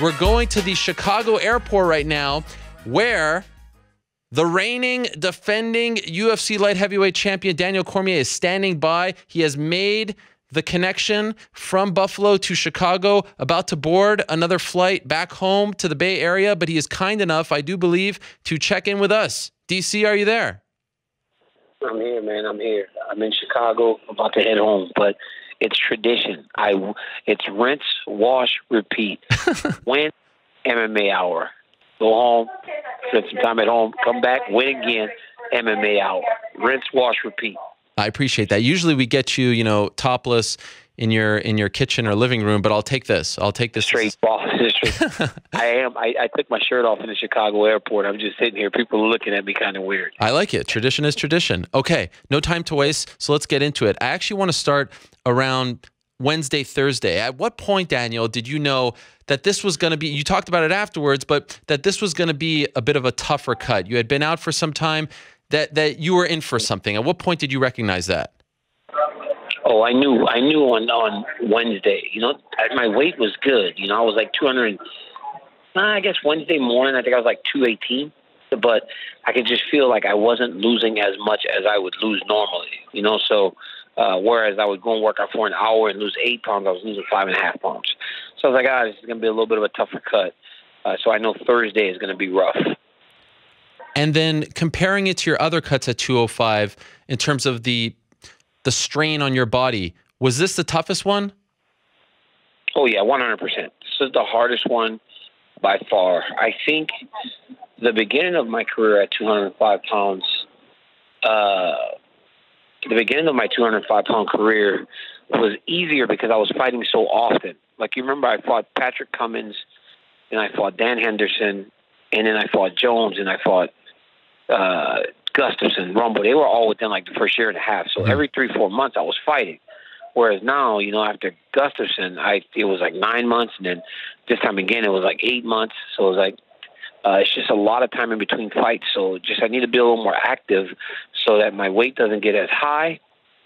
We're going to the Chicago airport right now, where the reigning, defending UFC light heavyweight champion Daniel Cormier is standing by. He has made the connection from Buffalo to Chicago, about to board another flight back home to the Bay Area, but he is kind enough, I do believe, to check in with us. DC, are you there? I'm here, man. I'm here. I'm in Chicago, about to head home, but it's tradition. It's rinse, wash, repeat. Win, MMA Hour. Go home, spend some time at home, come back, win again, MMA Hour. Rinse, wash, repeat. I appreciate that. Usually we get you, you know, topless in your kitchen or living room, but I'll take this. I'll take this. Straight, boss. I took my shirt off in the Chicago airport. I'm just sitting here. People are looking at me kind of weird. I like it. Tradition is tradition. Okay, no time to waste, so let's get into it. I actually want to start around Wednesday, Thursday. At what point, Daniel, did you know that this was going to be, you talked about it afterwards, but that this was going to be a bit of a tougher cut? You had been out for some time, that you were in for something. At what point did you recognize that? Oh, I knew on Wednesday. You know, my weight was good. You know, I was like 200. I guess Wednesday morning, I think I was like 218. But I could just feel like I wasn't losing as much as I would lose normally. You know, so whereas I would go and work out for an hour and lose 8 pounds, I was losing 5.5 pounds. So I was like, this is going to be a little bit of a tougher cut. So I know Thursday is going to be rough. And then comparing it to your other cuts at 205, in terms of the strain on your body, was this the toughest one? Oh, yeah, 100%. This is the hardest one by far. I think the beginning of my career at 205 pounds, the beginning of my 205-pound career was easier because I was fighting so often. Like, you remember, I fought Patrick Cummins, and I fought Dan Henderson, and then I fought Jones, and I fought Gustafson, Rumble. They were all within like the first year and a half. So every 3-4 months I was fighting. Whereas now, you know, after Gustafson, it was like 9 months, and then this time again it was like 8 months. So it was like it's just a lot of time in between fights. So just I need to be a little more active so that my weight doesn't get as high,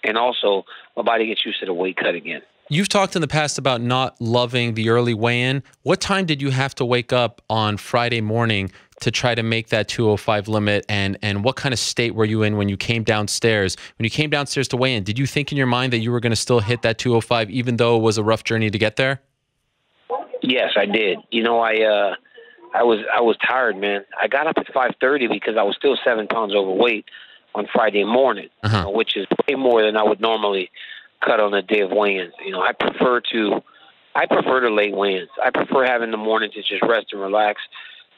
and also my body gets used to the weight cut again. You've talked in the past about not loving the early weigh-in. What time did you have to wake up on Friday morning to try to make that 205 limit, and what kind of state were you in when you came downstairs? When you came downstairs to weigh in, did you think in your mind that you were going to still hit that 205 even though it was a rough journey to get there? Yes, I did. You know, I was tired, man. I got up at 5:30 because I was still 7 pounds overweight on Friday morning, which is way more than I would normally cut on a day of weigh-ins. You know, I prefer to late weigh-ins. I prefer having the morning to just rest and relax,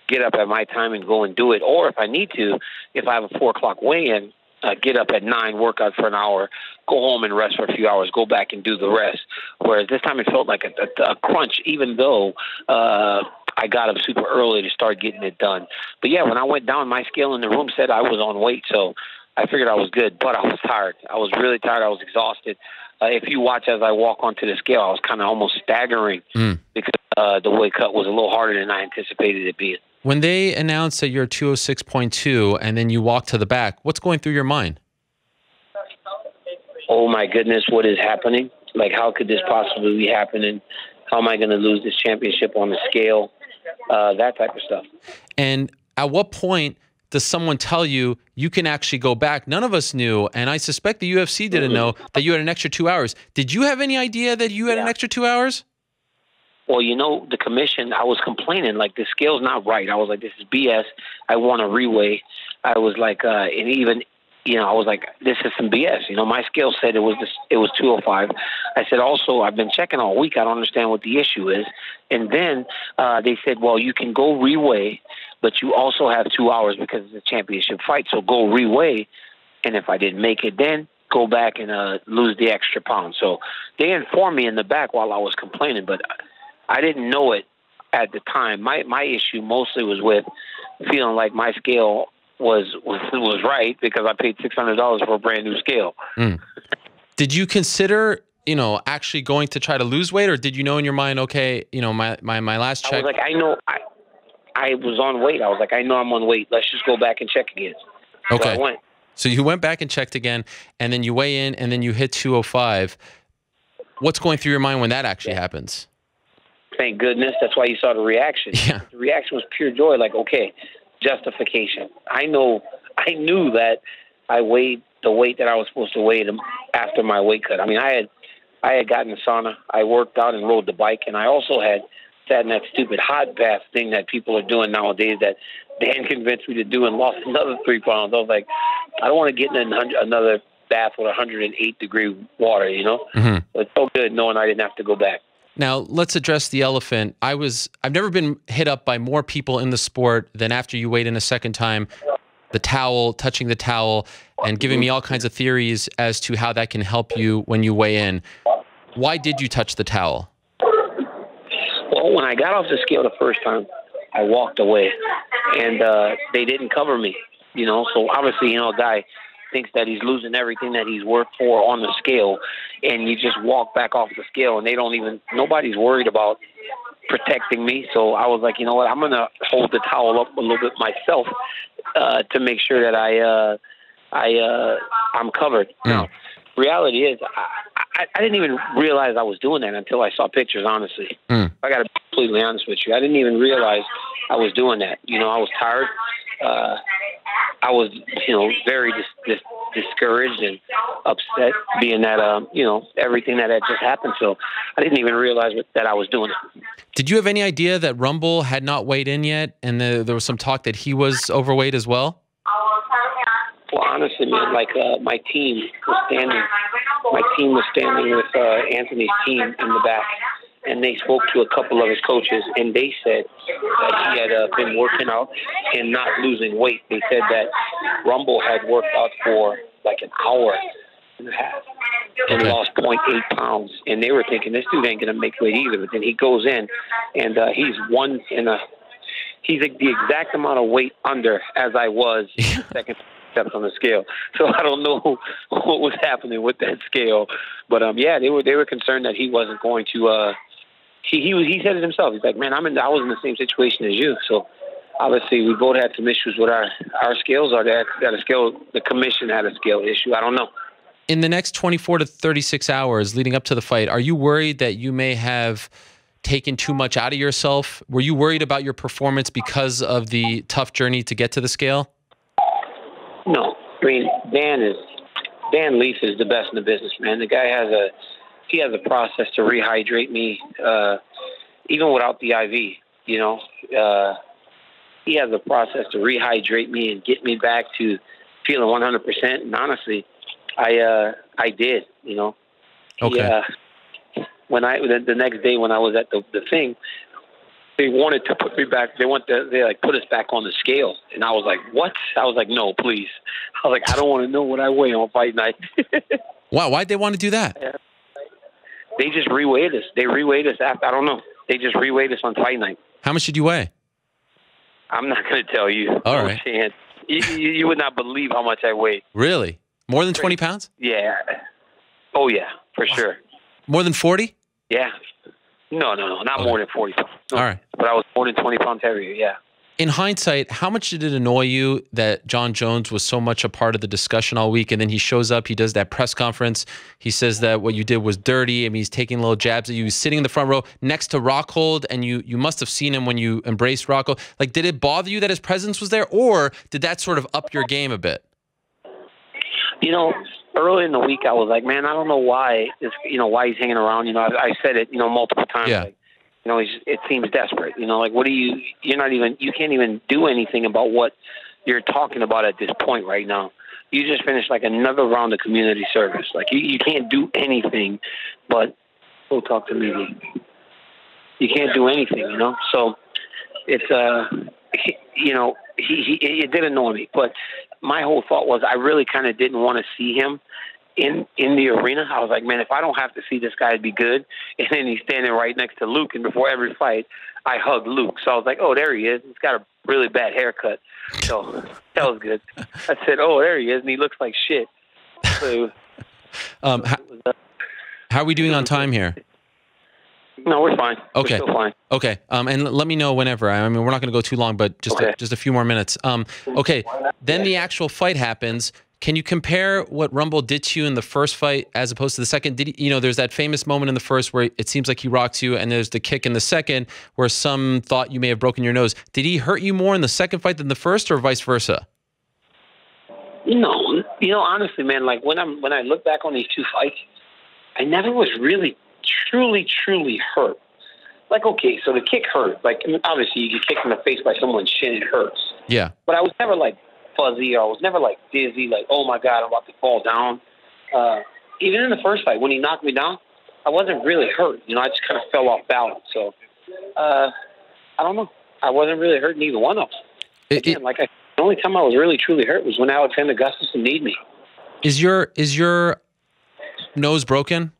get up at my time and go and do it. Or if I need to, if I have a 4 o'clock weigh-in, get up at 9, work out for an hour, go home and rest for a few hours, go back and do the rest. Whereas this time it felt like a crunch, even though I got up super early to start getting it done. But yeah, when I went down, my scale in the room said I was on weight, so I figured I was good, but I was tired. I was really tired. I was exhausted. If you watch as I walk onto the scale, I was kind of almost staggering because the weight cut was a little harder than I anticipated it being. When they announced that you're 206.2 and then you walk to the back, what's going through your mind? Oh, my goodness, what is happening? Like, how could this possibly be happening? How am I going to lose this championship on the scale? That type of stuff. And at what point does someone tell you you can actually go back? None of us knew, and I suspect the UFC didn't know that you had an extra 2 hours. Did you have any idea that you had an extra 2 hours? Well, you know, the commission, I was complaining, like, the scale's not right. I was like, this is BS. I want a reweigh. I was like, and even, you know, I was like, this is some BS. You know, my scale said it was 205. I said, also, I've been checking all week. I don't understand what the issue is. And then they said, well, you can go reweigh, but you also have 2 hours because it's a championship fight. So go reweigh. And if I didn't make it then, go back and lose the extra pound. So they informed me in the back while I was complaining, but I didn't know it at the time. My issue mostly was with feeling like my scale was right because I paid $600 for a brand new scale. Did you consider, you know, actually going to try to lose weight, or did you know in your mind, okay, you know, my last check? I was like, I know, I was on weight. I was like, I know I'm on weight. Let's just go back and check again. Okay. So I went. So you went back and checked again, and then you weigh in, and then you hit 205. What's going through your mind when that actually happens? thank goodness. That's why you saw the reaction. Yeah. The reaction was pure joy. Like, okay, justification. I knew that I weighed the weight that I was supposed to weigh after my weight cut. I mean, I had gotten the sauna. I worked out and rode the bike, and I also had sat in that stupid hot bath thing that people are doing nowadays that Dan convinced me to do, and lost another 3 pounds. I was like, I don't want to get in another bath with 108-degree water, you know? Mm-hmm. It's so good knowing I didn't have to go back. Now, let's address the elephant. I've never been hit up by more people in the sport than after you weighed in a second time, the towel, touching the towel, and giving me all kinds of theories as to how that can help you when you weigh in. Why did you touch the towel? Well, when I got off the scale the first time, I walked away, and they didn't cover me, you know? So obviously, you know, a guy thinks that he's losing everything that he's worked for on the scale, and you just walk back off the scale, and nobody's worried about protecting me. So I was like, you know what, I'm going to hold the towel up a little bit myself to make sure that I'm covered. Now, reality is, I didn't even realize I was doing that until I saw pictures, honestly. I got to be completely honest with you. I didn't even realize I was doing that. You know, I was tired. I was, you know, very discouraged and upset being that, you know, everything that had just happened. So I didn't even realize that I was doing it. Did you have any idea that Rumble had not weighed in yet, and there was some talk that he was overweight as well? Well, honestly, man, like my team was standing with Anthony's team in the back, and they spoke to a couple of his coaches, and they said that he had been working out and not losing weight. They said that Rumble had worked out for like an hour and a half and lost 0.8 pounds, and they were thinking this dude ain't gonna make weight either. But then he goes in, and he's the exact amount of weight under as I was second steps on the scale. So I don't know what was happening with that scale, but yeah, they were concerned that he wasn't going to. He said it himself. He's like, man, I was in the same situation as you. So obviously we both had some issues with our scales, or the commission had a scale issue. I don't know. In the next 24 to 36 hours leading up to the fight, are you worried that you may have taken too much out of yourself? Were you worried about your performance because of the tough journey to get to the scale? No. I mean, Dan Leaf is the best in the business, man. The guy has a process to rehydrate me, even without the IV, you know. He has a process to rehydrate me and get me back to feeling 100%. And honestly, I did, you know. Okay. When the next day when I was at the thing, they wanted to put me back. They put us back on the scale, and I was like, "What?" I was like, "No, please." I was like, "I don't want to know what I weigh on fight night." Wow, why'd they want to do that? They just reweighed us. They reweighed us after. I don't know. They just reweighed us on fight night. How much did you weigh? I'm not going to tell you. All right. Chance. You would not believe how much I weigh. Really? More than 20 pounds? Yeah. Oh yeah, for sure. More than 40? Yeah. No, not more than 40 pounds. No. All right. But I was more than 20 pounds heavier, yeah. In hindsight, how much did it annoy you that Jon Jones was so much a part of the discussion all week, and then he shows up, he does that press conference, he says that what you did was dirty, I mean, he's taking little jabs at you, he's sitting in the front row next to Rockhold, and you must have seen him when you embraced Rockhold. Like, did it bother you that his presence was there, or did that sort of up your game a bit? You know, early in the week, I was like, man, I don't know why why he's hanging around. You know, I said it, multiple times. Yeah. Like, it seems desperate. Like, you can't even do anything about what you're talking about at this point right now. You just finished like another round of community service. Like, you can't do anything but go talk to me. You can't do anything, So it's, it did annoy me, but my whole thought was I really kind of didn't want to see him in the arena. I was like, man, if I don't have to see this guy, it'd be good. And then he's standing right next to Luke, and before every fight, I hugged Luke. So I was like, oh, there he is. He's got a really bad haircut. So that was good. I said, oh, there he is, and he looks like shit. So, how are we doing on time here? No, we're fine. Okay. We're still fine. Okay. And let me know whenever. I mean, we're not going to go too long, but just a few more minutes. Okay. Then the actual fight happens. Can you compare what Rumble did to you in the first fight as opposed to the second? Did he, there's that famous moment in the first where it seems like he rocks you, and there's the kick in the second where some thought you may have broken your nose. Did he hurt you more in the second fight than the first, or vice versa? No, honestly, man, like when I look back on these two fights, I never was really, truly hurt. Like, okay, so the kick hurt. Like, I mean, obviously, you get kicked in the face by someone's shin, it hurts. Yeah. But I was never like fuzzy, or I was never like dizzy, like, oh my God, I'm about to fall down. Even in the first fight, when he knocked me down, I wasn't really hurt. I just kind of fell off balance. So, I don't know. I wasn't really hurt in either one of them. Again, the only time I was really truly hurt was when Alexander Gustafsson kneed me. Is your nose broken?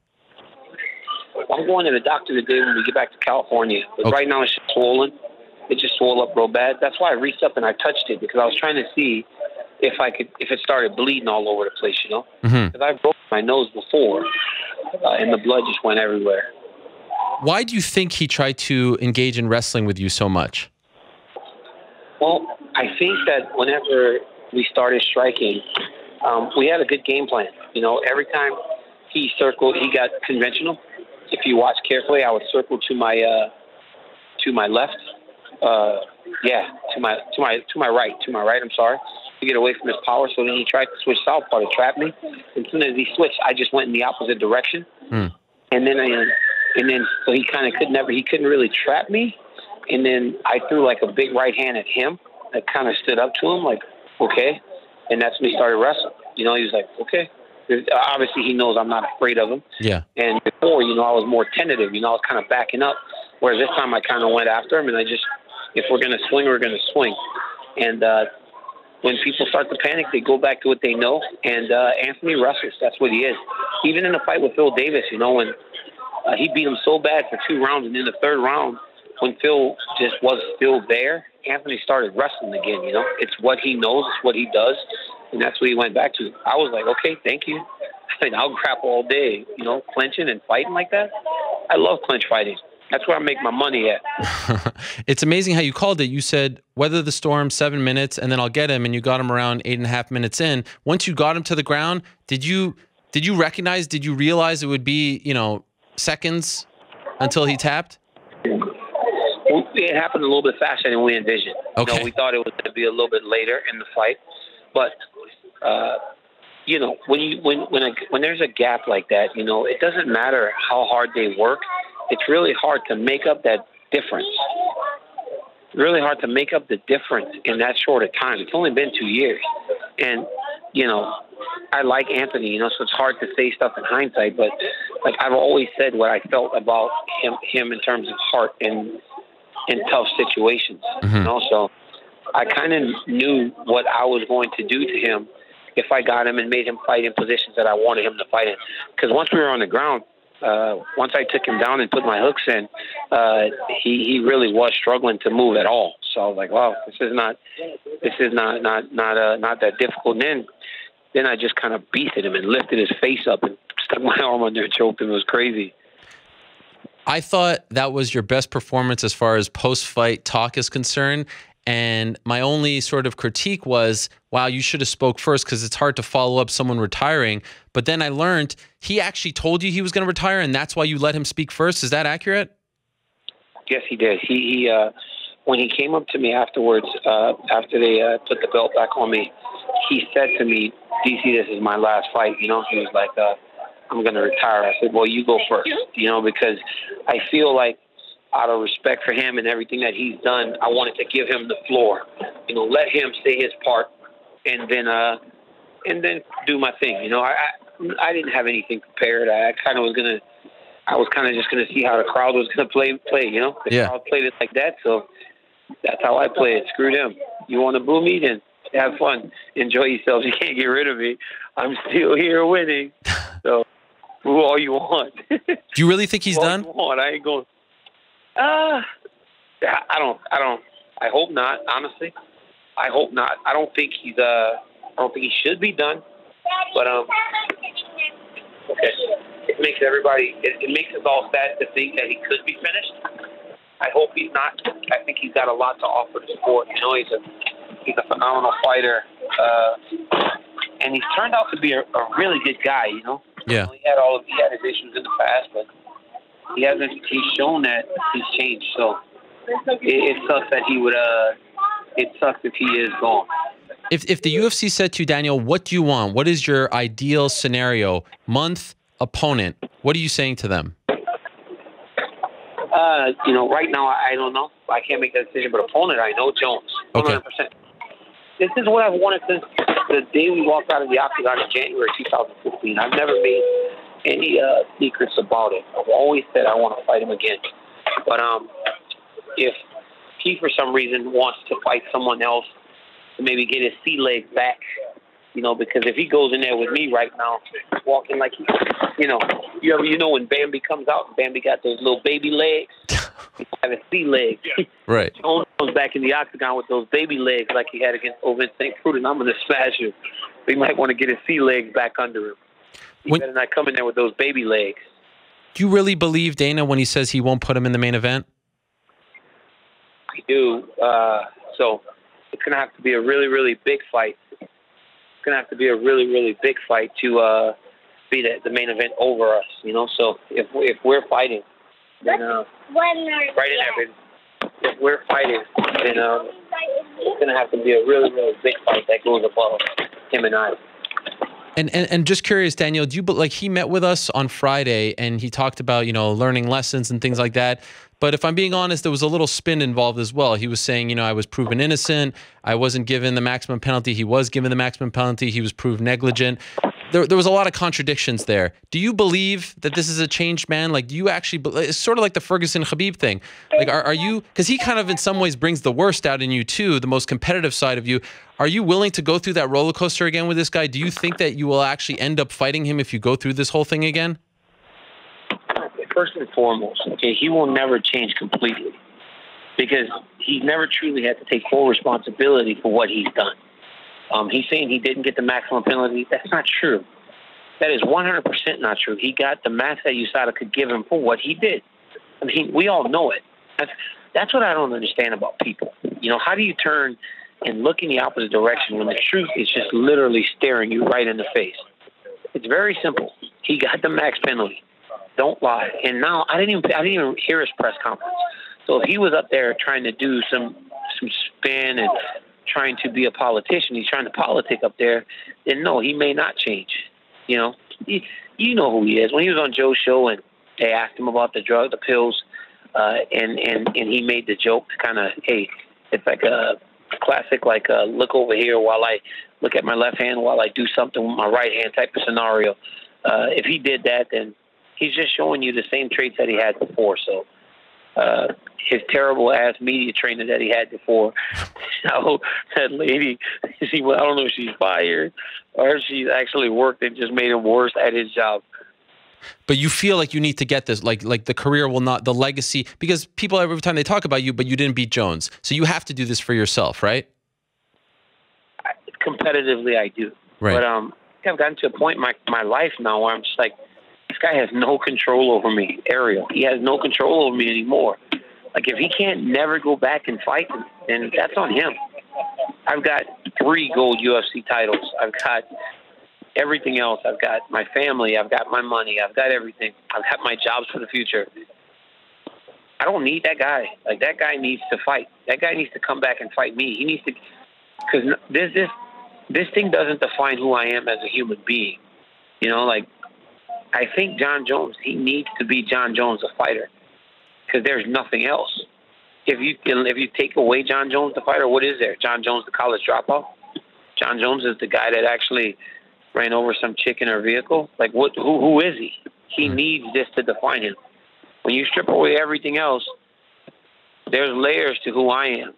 I'm going to the doctor today when we get back to California. But right now it's just swollen. It just swole up real bad. That's why I reached up and I touched it, because I was trying to see if it started bleeding all over the place, Because I broke my nose before, and the blood just went everywhere. Why do you think he tried to engage in wrestling with you so much? Well, I think that whenever we started striking, we had a good game plan. Every time he circled, he got conventional. If you watch carefully, I would circle to my left. To my right. I'm sorry, to get away from his power. So then he tried to switch southpaw to trap me. As soon as he switched, I just went in the opposite direction. And then so he kind of couldn't really trap me. And then I threw like a big right hand at him that kind of stood up to him, like, okay. And that's when he started wrestling. He was like, okay. Obviously, he knows I'm not afraid of him. Yeah. And before, I was more tentative. I was kind of backing up. Whereas this time, I kind of went after him, and if we're going to swing, we're going to swing. And when people start to panic, they go back to what they know. And Anthony wrestles. That's what he is. Even in the fight with Phil Davis, when he beat him so bad for 2 rounds, and in the 3rd round, when Phil just was still there, Anthony started wrestling again. It's what he knows, it's what he does. And that's what he went back to. I was like, okay, thank you. I'll grapple all day, clinching and fighting like that. I love clinch fighting. That's where I make my money at. It's amazing how you called it. You said, weather the storm, 7 minutes, and then I'll get him. And you got him around 8.5 minutes in. Once you got him to the ground, did you realize it would be, seconds until he tapped? Well, it happened a little bit faster than we envisioned. Okay. We thought it was going to be a little bit later in the fight. But, when there's a gap like that, it doesn't matter how hard they work. It's really hard to make up that difference. Really hard to make up the difference in that short of time. It's only been 2 years. And, I like Anthony, so it's hard to say stuff in hindsight. But, I've always said what I felt about him in terms of heart and in tough situations. So I kind of knew what I was going to do to him if I got him and made him fight in positions that I wanted him to fight in. Because once we were on the ground, once I took him down and put my hooks in, he really was struggling to move at all. So I was like, wow, this is not that difficult. And then I just kind of beasted him and lifted his face up and stuck my arm under and choked him. It was crazy. I thought that was your best performance as far as post-fight talk is concerned. And my only sort of critique was, wow, you should have spoke first, because it's hard to follow up someone retiring. But then I learned he actually told you he was going to retire, and that's why you let him speak first. Is that accurate? Yes, he did. He when he came up to me afterwards, after they put the belt back on me, he said to me, DC, this is my last fight. He was like, I'm going to retire. I said, well, you go first, because I feel like out of respect for him and everything that he's done, I wanted to give him the floor, let him say his part and then do my thing. I didn't have anything prepared. I was kind of just going to see how the crowd was going to play. The crowd played it like that. So that's how I play it. Screw them. You want to boo me? Then have fun. Enjoy yourselves. You can't get rid of me. I'm still here winning. So boo all you want. Do you really think he's done? I ain't going. I don't. I hope not. Honestly, I hope not. I don't think he's. I don't think he should be done. But okay. It makes everybody. It makes us all sad to think that he could be finished. I hope he's not. I think he's got a lot to offer the sport. He's a phenomenal fighter, and he's turned out to be a really good guy. You know. Yeah. He had his issues in the past, but he's shown that he's changed. So it sucks that he would. It sucks if he is gone. If the UFC said to you, Daniel, what do you want? What is your ideal scenario? Month, opponent. What are you saying to them? Right now I don't know. I can't make that decision. But opponent, I know Jones. 100%. Okay. This is what I've wanted since the day we walked out of the octagon in January 2015. I've never made any secrets about it. I've always said I want to fight him again. But if he for some reason wants to fight someone else to maybe get his sea legs back, because if he goes in there with me right now, walking like he, when Bambi comes out, Bambi got those little baby legs, he have his sea legs. Right. Jones comes back in the octagon with those baby legs like he had against Ovin St. Pruden. I'm going to smash him. He might want to get his sea legs back under him. He better not come in there with those baby legs. Do you really believe Dana when he says he won't put him in the main event? I do. So it's going to have to be a really, really big fight. It's going to have to be a really, really big fight to be the main event over us, So if we're fighting, then right in there, baby. If we're fighting, then it's going to have to be a really, really big fight that goes above him and I. And just curious, Daniel, do you he met with us on Friday and he talked about learning lessons and things like that. But if I'm being honest, there was a little spin involved as well. He was saying, I was proven innocent. I wasn't given the maximum penalty. He was given the maximum penalty. He was proved negligent. There was a lot of contradictions there. Do you believe that this is a changed man? Do you actually? It's sort of like the Ferguson-Khabib thing. Are you? Because he kind of in some ways brings the worst out in you too, the most competitive side of you. Are you willing to go through that roller coaster again with this guy? Do you think that you will actually end up fighting him if you go through this whole thing again? First and foremost, he will never change completely because he's never truly had to take full responsibility for what he's done. He's saying he didn't get the maximum penalty. That's not true. That is 100% not true. He got the max that USADA could give him for what he did. I mean, we all know it. That's what I don't understand about people. How do you turn and look in the opposite direction when the truth is just literally staring you right in the face? It's very simple. He got the max penalty. Don't lie. And now I didn't even hear his press conference. So if he was up there trying to do some spin and trying to be a politician, he's trying to politic up there, then no, he may not change. You know who he is. When he was on Joe's show and they asked him about the pills, and he made the joke to kind of, hey, it's like a classic, look over here while I look at my left hand while I do something with my right hand type of scenario. If he did that, then he's just showing you the same traits that he had before. So his terrible ass media trainer that he had before, that lady, I don't know if she's fired or if she's actually worked and just made him worse at his job. But you feel like you need to get this, like the career will not, the legacy, because people every time they talk about you, but you didn't beat Jones. So you have to do this for yourself, right? Competitively, I do. Right. But I've gotten to a point in my life now where I'm just like, this guy has no control over me, Ariel. He has no control over me anymore. Like, if he can't never go back and fight, then that's on him. I've got 3 gold UFC titles. I've got everything else. I've got my family. I've got my money. I've got everything. I've got my jobs for the future. I don't need that guy. Like, that guy needs to fight. That guy needs to come back and fight me. He needs to, because this thing doesn't define who I am as a human being. I think Jon Jones, he needs to be Jon Jones, a fighter, because there's nothing else. If you take away Jon Jones, the fighter, what is there? Jon Jones, the college dropout? Jon Jones is the guy that actually ran over some chick in her vehicle? Like, who is he? He needs this to define him. When you strip away everything else, there's layers to who I am.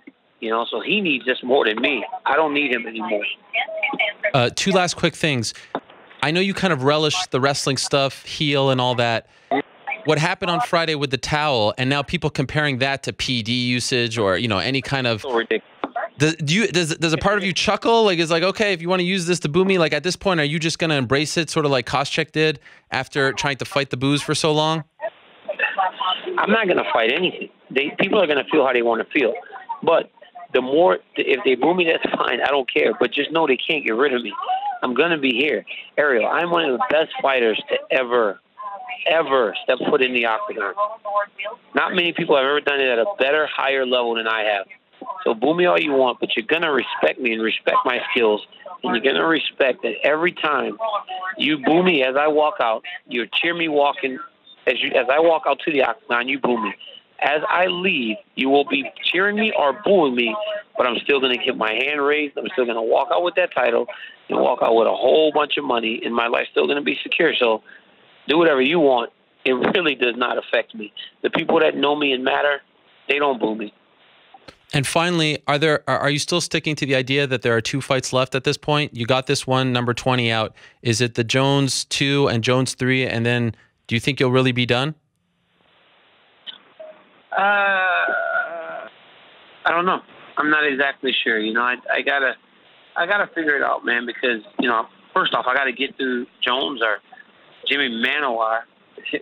So he needs this more than me. I don't need him anymore. 2 last quick things. I know you kind of relish the wrestling stuff, heel and all that. What happened on Friday with the towel, and now people comparing that to PD usage or any kind of. So ridiculous. Does a part of you chuckle? Like, it's like, okay, if you want to use this to boo me, like at this point, are you just going to embrace it, sort of like Koscheck did after trying to fight the boos for so long? I'm not going to fight anything. People are going to feel how they want to feel, but if they boo me, that's fine. I don't care. But just know they can't get rid of me. I'm going to be here. Ariel, I'm one of the best fighters to ever step foot in the octagon. Not many people have ever done it at a better, higher level than I have. So boo me all you want, but you're going to respect me and respect my skills. And you're going to respect that every time you boo me as I walk out, you cheer me walking. As I walk out to the octagon, you boo me. As I leave, you will be cheering me or booing me, but I'm still going to keep my hand raised. I'm still going to walk out with that title and walk out with a whole bunch of money, and my life's still going to be secure. So do whatever you want. It really does not affect me. The people that know me and matter, they don't boo me. And finally, are you still sticking to the idea that there are 2 fights left at this point? You got this one, number 20 out. Is it the Jones 2 and Jones 3, and then do you think you'll really be done? I don't know. I'm not exactly sure. You know, I gotta figure it out, man. Because first off, I gotta get through Jones or Jimmy Manoir,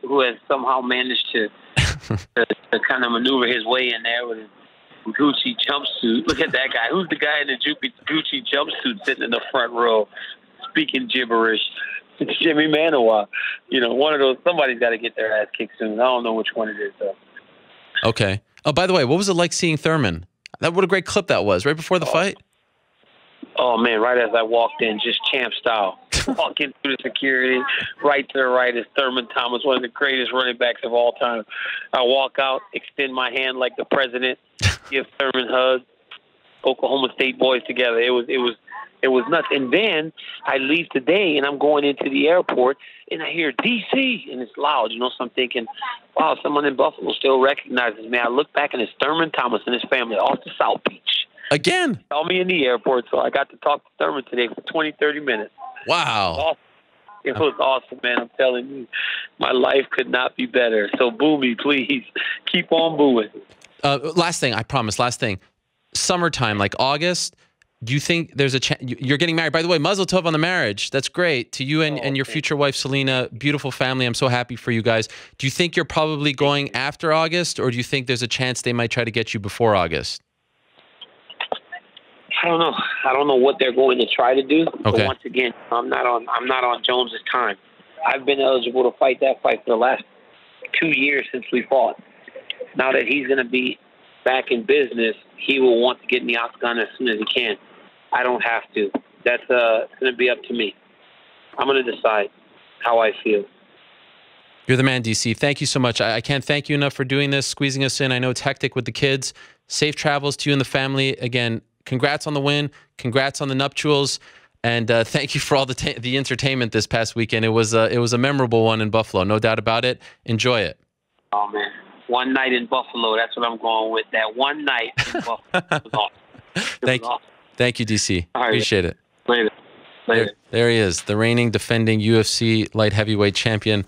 who has somehow managed to kind of maneuver his way in there with his Gucci jumpsuit. Look at that guy. Who's the guy in the Gucci jumpsuit sitting in the front row, speaking gibberish? It's Jimmy Manoir. One of those. Somebody's got to get their ass kicked soon. I don't know which one it is though. Okay. Oh, by the way, what was it like seeing Thurman? What a great clip that was, right before the fight. Oh, man, right as I walked in, just champ style. Walking through the security, right to the right is Thurman Thomas, one of the greatest running backs of all time. I walk out, extend my hand like the president, give Thurman hugs, Oklahoma State boys together. It was nuts. And then I leave today, and I'm going into the airport, and I hear D.C., and it's loud, So I'm thinking, wow, someone in Buffalo still recognizes me. I look back, and it's Thurman Thomas and his family off the South Beach. Again? Saw me in the airport, so I got to talk to Thurman today for 20, 30 minutes. Wow. It was awesome, man. I'm telling you, my life could not be better. So boo me, please. Keep on booing. Last thing, I promise, last thing. Summertime, like August, do you think there's a chance? You're getting married. By the way, Mazel Tov on the marriage. That's great. To you and your future wife, Selena. Beautiful family. I'm so happy for you guys. Do you think you're probably going after August, or do you think there's a chance they might try to get you before August? I don't know. I don't know what they're going to try to do. Okay. But once again, I'm not on Jones's time. I've been eligible to fight that fight for the last 2 years since we fought. Now that he's going to be back in business, he will want to get in the octagon as soon as he can. I don't have to. That's going to be up to me. I'm going to decide how I feel. You're the man, DC. Thank you so much. I can't thank you enough for doing this, squeezing us in. I know it's hectic with the kids. Safe travels to you and the family. Again, congrats on the win. Congrats on the nuptials. And thank you for all the entertainment this past weekend. It was a memorable one in Buffalo, no doubt about it. Enjoy it. Oh, man. One night in Buffalo. That's what I'm going with. That one night in Buffalo. It was awesome. Thank you, DC. All right. Appreciate it. Later. There he is, the reigning, defending UFC light heavyweight champion.